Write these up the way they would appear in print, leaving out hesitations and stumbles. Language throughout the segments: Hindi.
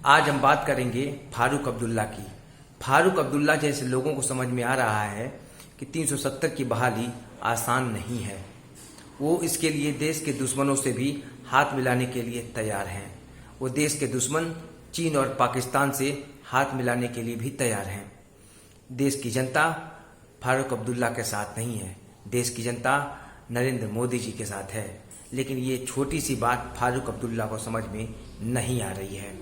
आज हम बात करेंगे फारूक अब्दुल्ला की। फारूक अब्दुल्ला जैसे लोगों को समझ में आ रहा है कि 370 की बहाली आसान नहीं है। वो इसके लिए देश के दुश्मनों से भी हाथ मिलाने के लिए तैयार हैं। वो देश के दुश्मन चीन और पाकिस्तान से हाथ मिलाने के लिए भी तैयार हैं। देश की जनता फारूक अब्दुल्ला के साथ नहीं है, देश की जनता नरेंद्र मोदी जी के साथ है। लेकिन ये छोटी सी बात फारूक अब्दुल्ला को समझ में नहीं आ रही है।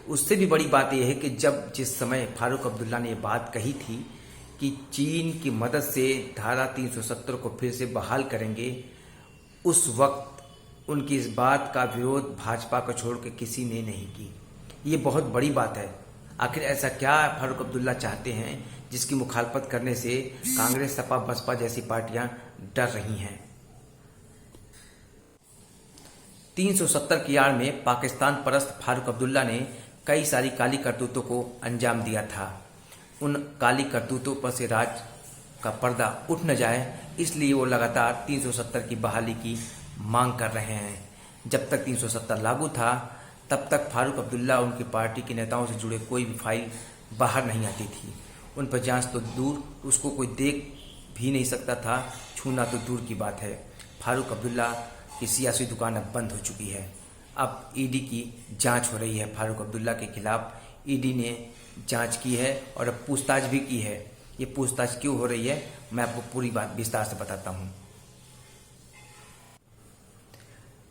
उससे भी बड़ी बात यह है कि जिस समय फारूक अब्दुल्ला ने ये बात कही थी कि चीन की मदद से धारा 370 को फिर से बहाल करेंगे, उस वक्त उनकी इस बात का विरोध भाजपा को छोड़ के किसी ने नहीं की। ये बहुत बड़ी बात है। आखिर ऐसा क्या फारूक अब्दुल्ला चाहते हैं जिसकी मुखालफत करने से कांग्रेस, सपा, बसपा जैसी पार्टियां डर रही हैं। 370 की आड़ में पाकिस्तान परस्त फारूक अब्दुल्ला ने कई सारी काली करतूतों को अंजाम दिया था। उन काली करतूतों पर से राज का पर्दा उठ न जाए, इसलिए वो लगातार 370 की बहाली की मांग कर रहे हैं। जब तक 370 लागू था तब तक फारूक अब्दुल्ला उनकी पार्टी के नेताओं से जुड़े कोई भी फाइल बाहर नहीं आती थी। उन पर जांच तो दूर, उसको कोई देख भी नहीं सकता था, छूना तो दूर की बात है। फारूक अब्दुल्ला की सियासी दुकान अब बंद हो चुकी है। अब ईडी की जांच हो रही है फारूक अब्दुल्ला के खिलाफ। ईडी ने जांच की है और अब पूछताछ भी की है। ये पूछताछ क्यों हो रही है, मैं आपको पूरी बात विस्तार से बताता हूँ।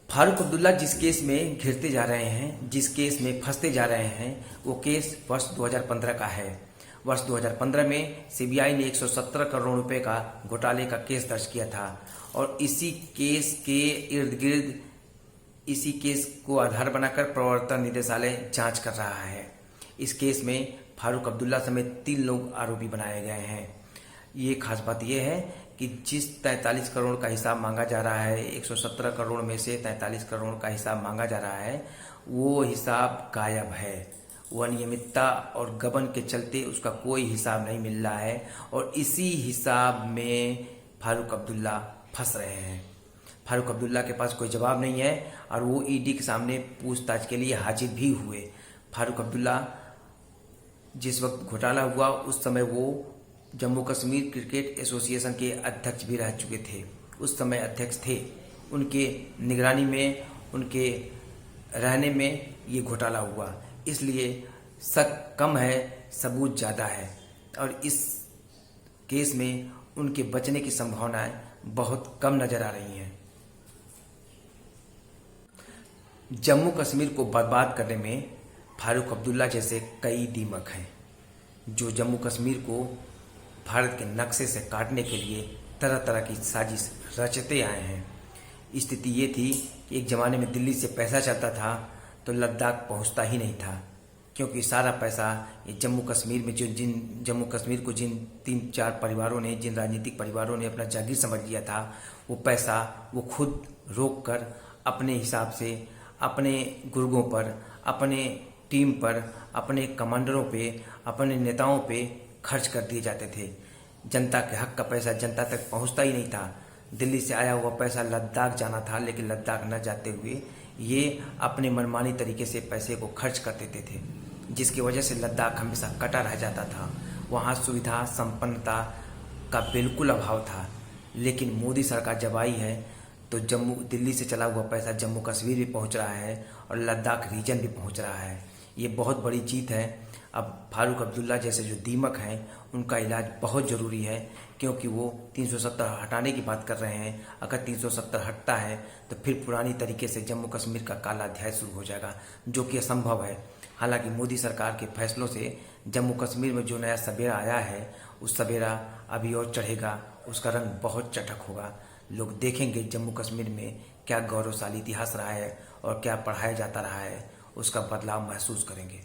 फारूक अब्दुल्ला जिस केस में घिरते जा रहे हैं, जिस केस में फंसते जा रहे हैं, वो केस वर्ष 2015 का है। वर्ष 2015 में सीबीआई ने 117 करोड़ रुपए का घोटाले का केस दर्ज किया था और इसी केस के इर्द गिर्द, इसी केस को आधार बनाकर प्रवर्तन निदेशालय जांच कर रहा है। इस केस में फारूक अब्दुल्ला समेत 3 लोग आरोपी बनाए गए हैं। ये खास बात यह है कि जिस 43 करोड़ का हिसाब मांगा जा रहा है, 117 करोड़ में से 43 करोड़ का हिसाब मांगा जा रहा है, वो हिसाब गायब है। वो अनियमितता और गबन के चलते उसका कोई हिसाब नहीं मिल रहा है और इसी हिसाब में फारूक अब्दुल्ला फंस रहे हैं। फारूक अब्दुल्ला के पास कोई जवाब नहीं है और वो ईडी के सामने पूछताछ के लिए हाजिर भी हुए। फारूक अब्दुल्ला जिस वक्त घोटाला हुआ उस समय वो जम्मू कश्मीर क्रिकेट एसोसिएशन के अध्यक्ष भी रह चुके थे। उस समय अध्यक्ष थे। उनके निगरानी में, उनके रहने में ये घोटाला हुआ। इसलिए शक कम है, सबूत ज़्यादा है और इस केस में उनके बचने की संभावनाएं बहुत कम नजर आ रही हैं। जम्मू कश्मीर को बर्बाद करने में फारूक अब्दुल्ला जैसे कई दीमक हैं जो जम्मू कश्मीर को भारत के नक्शे से काटने के लिए तरह तरह की साजिश रचते आए हैं। स्थिति ये थी कि एक ज़माने में दिल्ली से पैसा चलता था तो लद्दाख पहुंचता ही नहीं था, क्योंकि सारा पैसा ये जम्मू कश्मीर में जम्मू कश्मीर को जिन 3-4 परिवारों ने, जिन राजनीतिक परिवारों ने अपना जागीर समझ लिया था, वो पैसा वो खुद रोक कर अपने हिसाब से, अपने गुर्गों पर, अपने टीम पर, अपने कमांडरों पे, अपने नेताओं पे खर्च कर दिए जाते थे। जनता के हक का पैसा जनता तक पहुंचता ही नहीं था। दिल्ली से आया हुआ पैसा लद्दाख जाना था, लेकिन लद्दाख न जाते हुए ये अपने मनमानी तरीके से पैसे को खर्च कर देते थे, जिसकी वजह से लद्दाख हमेशा कटा रह जाता था। वहाँ सुविधा संपन्नता का बिल्कुल अभाव था। लेकिन मोदी सरकार जब आई है तो दिल्ली से चला हुआ पैसा जम्मू कश्मीर भी पहुँच रहा है और लद्दाख रीजन भी पहुँच रहा है। ये बहुत बड़ी जीत है। अब फारूक अब्दुल्ला जैसे जो दीमक हैं उनका इलाज बहुत ज़रूरी है, क्योंकि वो 370 हटाने की बात कर रहे हैं। अगर 370 हटता है तो फिर पुरानी तरीके से जम्मू कश्मीर का काला अध्याय शुरू हो जाएगा, जो कि असंभव है। हालांकि मोदी सरकार के फैसलों से जम्मू कश्मीर में जो नया सवेरा आया है, उस सवेरा अभी और चढ़ेगा, उसका रंग बहुत चटक होगा। लोग देखेंगे जम्मू कश्मीर में क्या गौरवशाली इतिहास रहा है और क्या पढ़ाया जाता रहा है, उसका बदलाव महसूस करेंगे।